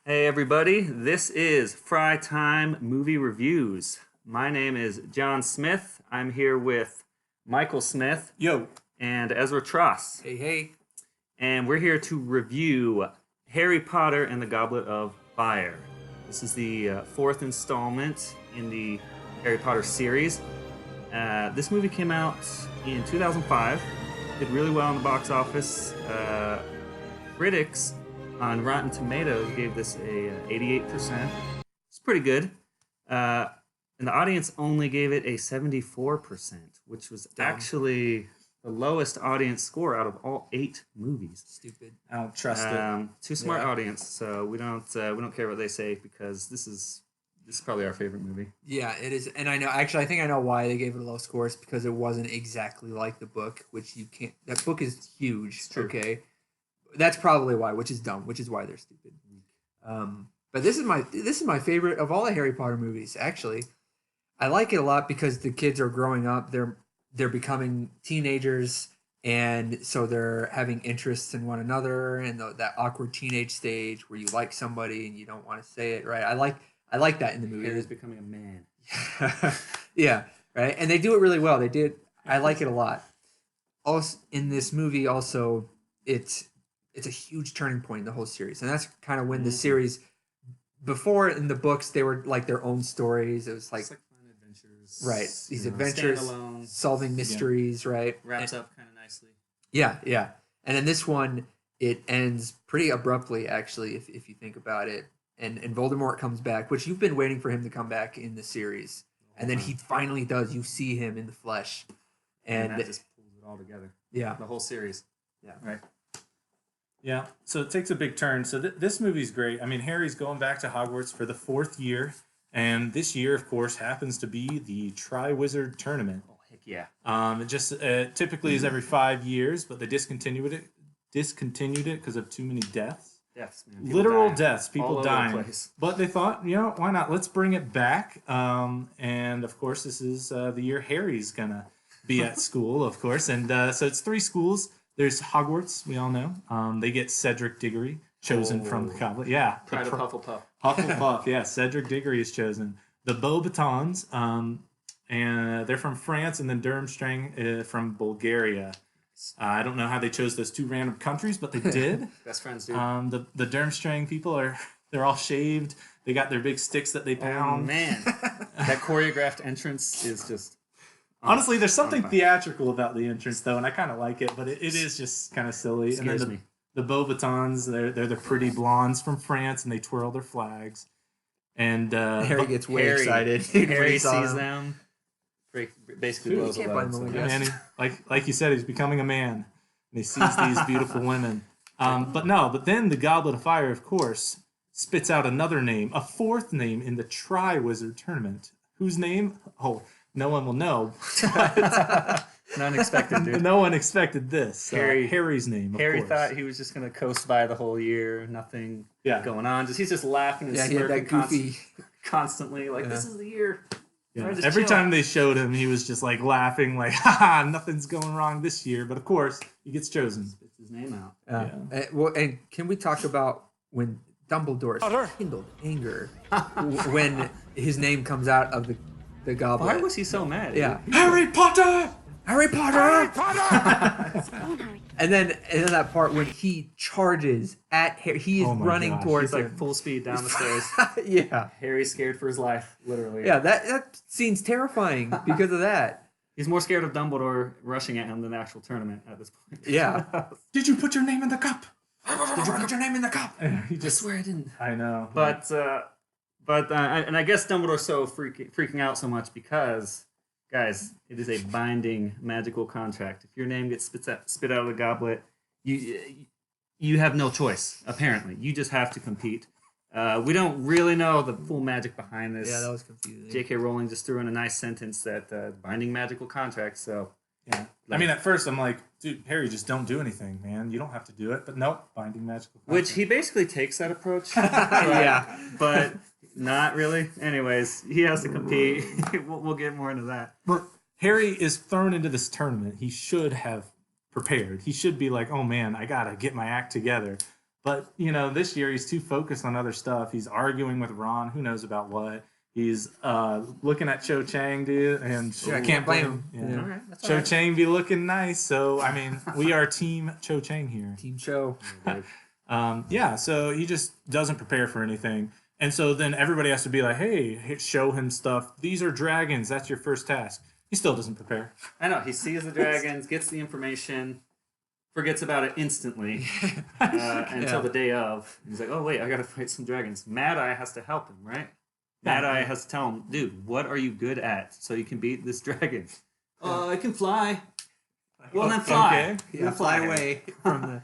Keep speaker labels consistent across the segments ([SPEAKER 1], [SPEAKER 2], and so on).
[SPEAKER 1] Hey everybody, this is Fry Time Movie Reviews. My name is John Smith. I'm here with Michael Smith
[SPEAKER 2] Yo,
[SPEAKER 1] and Ezra Tross,
[SPEAKER 3] Hey, hey.
[SPEAKER 1] and we're here to review Harry Potter and the Goblet of Fire. This is the fourth installment in the Harry Potter series. This movie came out in 2005, did really well in the box office. Critics on Rotten Tomatoes gave this a 88%. It's pretty good. And the audience only gave it a 74%, which was actually the lowest audience score out of all 8 movies.
[SPEAKER 3] Stupid.
[SPEAKER 2] I don't trust it.
[SPEAKER 1] Too smart
[SPEAKER 3] Yeah.
[SPEAKER 1] audience, so we don't care what they say because this is probably our favorite movie.
[SPEAKER 3] Yeah, it is. And I think I know why they gave it a low score. It's because it wasn't exactly like the book, which you can't. That book is huge.
[SPEAKER 1] true.
[SPEAKER 3] Okay. That's probably why, which is dumb, which is why they're stupid. But this is my favorite of all the Harry Potter movies, actually. I like it a lot because the kids are growing up. They're becoming teenagers, and so they're having interests in one another, and that awkward teenage stage where you like somebody and you don't want to say it, right? I like that in the movie.
[SPEAKER 1] Harry's becoming a man.
[SPEAKER 3] Yeah, right. And they do it really well. They did. I like it a lot. Also, in this movie, it's a huge turning point in the whole series, and that's kind of when the series. Before in the books, they were like their own stories. It was like
[SPEAKER 1] It's like fun adventures,
[SPEAKER 3] right, these adventures,
[SPEAKER 1] standalone,
[SPEAKER 3] solving mysteries, right?
[SPEAKER 1] wraps up kind of nicely.
[SPEAKER 3] Yeah, yeah. And in this one, it ends pretty abruptly, actually, if you think about it. And Voldemort comes back, which you've been waiting for him to come back in the series, and then he finally does. You see him in the flesh,
[SPEAKER 1] And
[SPEAKER 3] and
[SPEAKER 1] that just pulls it all together.
[SPEAKER 3] yeah,
[SPEAKER 1] The whole series.
[SPEAKER 3] yeah.
[SPEAKER 2] Right. Yeah, so it takes a big turn. So this movie's great. I mean, Harry's going back to Hogwarts for the 4th year, and this year, of course, happens to be the Triwizard Tournament.
[SPEAKER 1] Oh heck yeah!
[SPEAKER 2] It just typically is every 5 years, but they discontinued it because of too many deaths.
[SPEAKER 1] Deaths, man. People
[SPEAKER 2] Literal
[SPEAKER 1] dying
[SPEAKER 2] deaths,
[SPEAKER 1] all
[SPEAKER 2] people
[SPEAKER 1] over the
[SPEAKER 2] dying.
[SPEAKER 1] place.
[SPEAKER 2] But they thought, why not? Let's bring it back. And of course, this is the year Harry's gonna be at school, of course. And so it's 3 schools. There's Hogwarts, we all know. They get Cedric Diggory chosen from the goblet. Yeah,
[SPEAKER 1] Pride of Hufflepuff.
[SPEAKER 2] Hufflepuff. Yeah, Cedric Diggory is chosen. The Beauxbatons, and they're from France, and then Durmstrang from Bulgaria. I don't know how they chose those 2 random countries, but they did.
[SPEAKER 1] Best friends, dude.
[SPEAKER 2] The Durmstrang people they're all shaved. They got their big sticks that they
[SPEAKER 1] Oh
[SPEAKER 2] pound.
[SPEAKER 1] man, that choreographed entrance is just.
[SPEAKER 2] Honestly, there's something
[SPEAKER 1] fine.
[SPEAKER 2] theatrical about the entrance, though, and I kind of like it, but it is just kind of silly.
[SPEAKER 1] Scares
[SPEAKER 2] and
[SPEAKER 1] me.
[SPEAKER 2] then the Beauxbatons, they're the pretty blondes from France, and they twirl their flags. And
[SPEAKER 3] Harry gets way
[SPEAKER 1] Harry-
[SPEAKER 3] excited. when
[SPEAKER 1] Harry
[SPEAKER 3] he saw
[SPEAKER 1] sees
[SPEAKER 3] them.
[SPEAKER 1] them. Basically
[SPEAKER 2] Dude,
[SPEAKER 1] blows
[SPEAKER 3] you
[SPEAKER 1] a
[SPEAKER 3] can't
[SPEAKER 1] load.
[SPEAKER 3] blame him,
[SPEAKER 1] so-
[SPEAKER 3] I
[SPEAKER 2] and like you said, he's becoming a man, and he sees these beautiful women. But then the Goblet of Fire, of course, spits out another name, a 4th name in the Triwizard Tournament. Whose name? Oh, no one will know.
[SPEAKER 1] Unexpected, dude.
[SPEAKER 2] No one expected this. Harry's name. Of
[SPEAKER 1] Harry
[SPEAKER 2] course.
[SPEAKER 1] thought he was just gonna coast by the whole year, nothing
[SPEAKER 2] Yeah.
[SPEAKER 1] going on. He's just laughing and
[SPEAKER 3] Yeah, he had
[SPEAKER 1] smirking
[SPEAKER 3] that goofy.
[SPEAKER 1] constantly. Like
[SPEAKER 3] Yeah.
[SPEAKER 1] this is the year.
[SPEAKER 2] Yeah.
[SPEAKER 1] Or just
[SPEAKER 2] Every
[SPEAKER 1] chill.
[SPEAKER 2] time they showed him, he was just like laughing, like, haha, nothing's going wrong this year. But of course, he gets chosen.
[SPEAKER 1] Spits his name out.
[SPEAKER 3] And can we talk about when Dumbledore kindled anger when his name comes out of the goblet?
[SPEAKER 1] Why was he so mad?
[SPEAKER 3] Yeah,
[SPEAKER 2] Harry Potter!
[SPEAKER 3] Harry Potter! and then that part when he charges at Harry, he is
[SPEAKER 2] Oh my
[SPEAKER 3] running
[SPEAKER 2] gosh.
[SPEAKER 3] towards
[SPEAKER 1] He's like
[SPEAKER 3] him.
[SPEAKER 1] full speed down the stairs.
[SPEAKER 3] Yeah,
[SPEAKER 1] Harry's scared for his life, literally.
[SPEAKER 3] yeah. That scene's terrifying because of that.
[SPEAKER 1] He's more scared of Dumbledore rushing at him than the actual tournament at this point.
[SPEAKER 3] Yeah.
[SPEAKER 2] Did you put your name in the cup?
[SPEAKER 3] Did you put your name in the cup?
[SPEAKER 2] He
[SPEAKER 1] I
[SPEAKER 2] just,
[SPEAKER 1] swear I didn't.
[SPEAKER 2] I know.
[SPEAKER 1] But I guess Dumbledore's so freaking out so much because, guys, it is a binding magical contract. If your name gets spit out of the goblet, you have no choice. Apparently, you just have to compete. We don't really know the full magic behind this.
[SPEAKER 3] Yeah, that was confusing.
[SPEAKER 1] J.K. Rowling just threw in a nice sentence that binding magical contract. So
[SPEAKER 2] yeah. I mean, at first, I'm like, dude, Harry, just don't do anything, man. You don't have to do it. But nope, binding magical.
[SPEAKER 1] which he basically takes that approach.
[SPEAKER 3] Yeah.
[SPEAKER 1] But not really. Anyways, he has to compete. We'll get more into that.
[SPEAKER 2] But Harry is thrown into this tournament. He should have prepared. He should be like, oh man, I gotta get my act together. But, this year he's too focused on other stuff. He's arguing with Ron, who knows about what. He's looking at Cho Chang, dude, and
[SPEAKER 3] I can't blame him.
[SPEAKER 2] Yeah.
[SPEAKER 3] Yeah.
[SPEAKER 1] All right, that's all
[SPEAKER 2] Cho
[SPEAKER 1] right.
[SPEAKER 2] Chang be looking nice. So, I mean, we are Team Cho Chang here.
[SPEAKER 3] Team Cho.
[SPEAKER 2] So he just doesn't prepare for anything. And so then everybody has to be like, hey, show him stuff. These are dragons. That's your first task. He still doesn't prepare.
[SPEAKER 1] I know. He sees the dragons, gets the information, forgets about it instantly until the day of. He's like, oh, wait, I got to fight some dragons. Mad Eye has to help him, right? Mad Eye has to tell him, dude, what are you good at so you can beat this dragon? I can fly. Well, then fly.
[SPEAKER 2] Okay.
[SPEAKER 3] Yeah, fly away from the...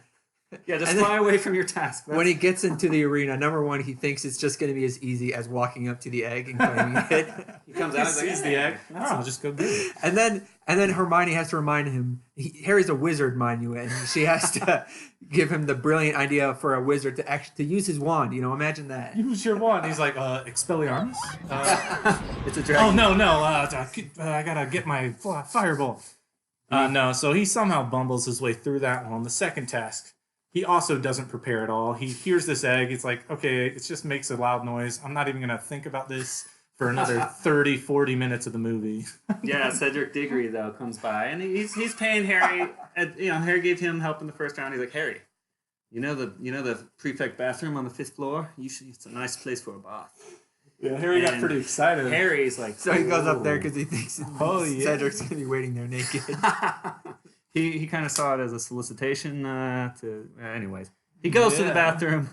[SPEAKER 1] Yeah, just fly away from your task.
[SPEAKER 3] When he gets into the arena, number one, he thinks it's just going to be as easy as walking up to the egg and claiming it.
[SPEAKER 1] He comes out and
[SPEAKER 2] Sees the egg. I'll just go get it.
[SPEAKER 3] And then Hermione has to remind him. Harry's a wizard, mind you, and she has to give him the brilliant idea for a wizard to use his wand. Imagine that.
[SPEAKER 2] Use your wand. He's like, Expelliarmus?
[SPEAKER 1] It's a dragon.
[SPEAKER 2] Oh, no. I gotta get my fireball. No, so he somehow bumbles his way through that one. The second task, he also doesn't prepare at all. He hears this egg. It's like, okay, it just makes a loud noise. I'm not even going to think about this for another 30, 40 minutes of the movie.
[SPEAKER 1] Yeah, Cedric Diggory, though, comes by. And he's paying Harry. Harry gave him help in the first round. He's like, Harry, you know the prefect bathroom on the 5th floor? It's a nice place for a bath.
[SPEAKER 2] Yeah, Harry got
[SPEAKER 1] And
[SPEAKER 2] pretty excited.
[SPEAKER 1] Harry's like...
[SPEAKER 3] So he goes up there because he thinks
[SPEAKER 2] yeah.
[SPEAKER 3] Cedric's going to be waiting there naked.
[SPEAKER 1] He kind of saw it as a solicitation anyways. He goes to the bathroom,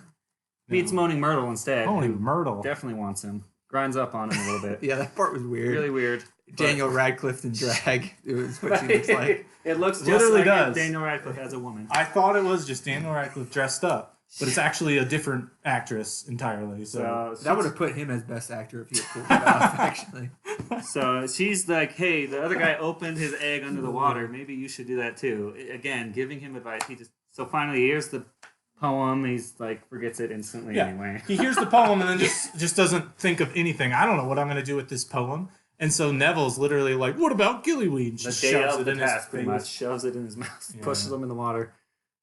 [SPEAKER 1] meets Moaning Myrtle instead.
[SPEAKER 2] Moaning
[SPEAKER 1] who
[SPEAKER 2] Myrtle.
[SPEAKER 1] definitely wants him. Grinds up on him a little bit.
[SPEAKER 3] Yeah, that part was weird.
[SPEAKER 1] Really weird.
[SPEAKER 3] Daniel Radcliffe in drag. It was what she looks like.
[SPEAKER 1] It looks just
[SPEAKER 2] Literally
[SPEAKER 1] like
[SPEAKER 2] does.
[SPEAKER 1] Daniel Radcliffe as a woman.
[SPEAKER 2] I thought it was just Daniel Radcliffe dressed up, but it's actually a different actress entirely. So
[SPEAKER 3] That would have put him as best actor if he had pulled it off, actually.
[SPEAKER 1] So she's like, hey, the other guy opened his egg under the water. Maybe you should do that too. Again, giving him advice. So finally, here's the poem. He's like, forgets it instantly anyway.
[SPEAKER 2] He hears the poem and then just doesn't think of anything. I don't know what I'm going to do with this poem. And so Neville's literally like, what about Gillyweed? And
[SPEAKER 1] The
[SPEAKER 2] just
[SPEAKER 1] day
[SPEAKER 2] shoves
[SPEAKER 1] of
[SPEAKER 2] it
[SPEAKER 1] the
[SPEAKER 2] in his
[SPEAKER 1] task, pretty much.
[SPEAKER 2] face.
[SPEAKER 1] Shoves it in his mouth.
[SPEAKER 2] Yeah.
[SPEAKER 1] Pushes him in the water.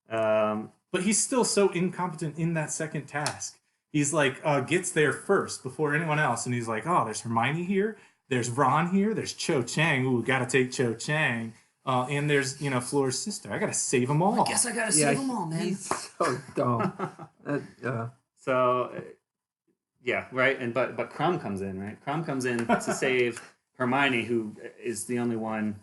[SPEAKER 2] But he's still so incompetent in that second task. He's like, gets there first before anyone else. And he's like, oh, there's Hermione here. There's Ron here. There's Cho Chang. Ooh, gotta take Cho Chang. And there's, Flora's sister. I gotta save them all.
[SPEAKER 1] I gotta save them all, man.
[SPEAKER 3] He's so dumb.
[SPEAKER 1] So, yeah, right. And but Krum comes in, right? Krum comes in to save Hermione, who is the only one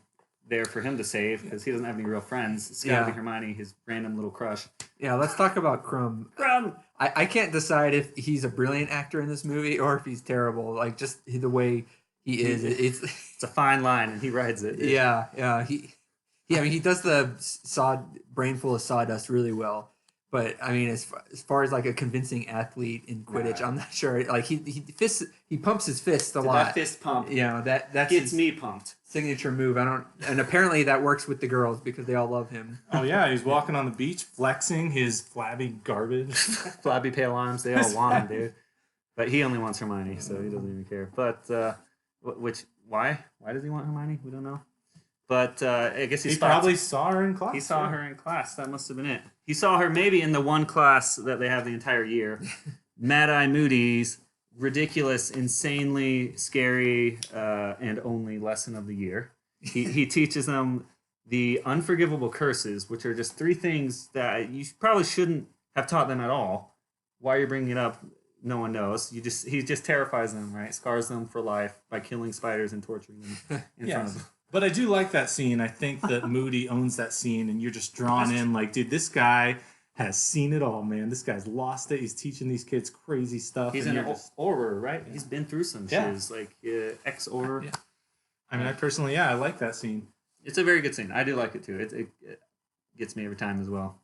[SPEAKER 1] there for him to save because he doesn't have any real friends. Scouting Hermione, his random little crush.
[SPEAKER 3] Yeah, let's talk about Krum.
[SPEAKER 1] Krum.
[SPEAKER 3] I can't decide if he's a brilliant actor in this movie or if he's terrible. Like, just the way he is.
[SPEAKER 1] It's a fine line, and he rides it.
[SPEAKER 3] Yeah. He does the brain full of sawdust really well. But I mean, as far as like a convincing athlete in Quidditch, I'm not sure. Like he pumps his fist a lot.
[SPEAKER 1] That fist pump,
[SPEAKER 3] that
[SPEAKER 1] gets
[SPEAKER 3] his
[SPEAKER 1] me pumped.
[SPEAKER 3] signature move. And apparently that works with the girls because they all love him.
[SPEAKER 2] Oh, yeah. He's walking on the beach, flexing his flabby garbage.
[SPEAKER 1] Flabby pale arms, they all want him, dude. But he only wants Hermione, so he doesn't even care. But why? Why does he want Hermione? We don't know. But I guess
[SPEAKER 2] He probably saw her in class.
[SPEAKER 1] He saw her in class. That must have been it. He saw her maybe in the one class that they have the entire year. Mad Eye Moody's ridiculous, insanely scary, and only lesson of the year. He teaches them the unforgivable curses, which are just 3 things that you probably shouldn't have taught them at all. Why you're bringing it up, no one knows. He just terrifies them, right? Scars them for life by killing spiders and torturing them in front of them.
[SPEAKER 2] But I do like that scene. I think that Moody owns that scene, and you're just drawn in like, dude, this guy has seen it all, man. This guy's lost it. He's teaching these kids crazy stuff.
[SPEAKER 1] He's an Auror, right? He's been through some shiz, like ex-Auror.
[SPEAKER 2] Yeah. I mean, I personally, I like that scene.
[SPEAKER 1] It's a very good scene. I do like it too. It gets me every time as well.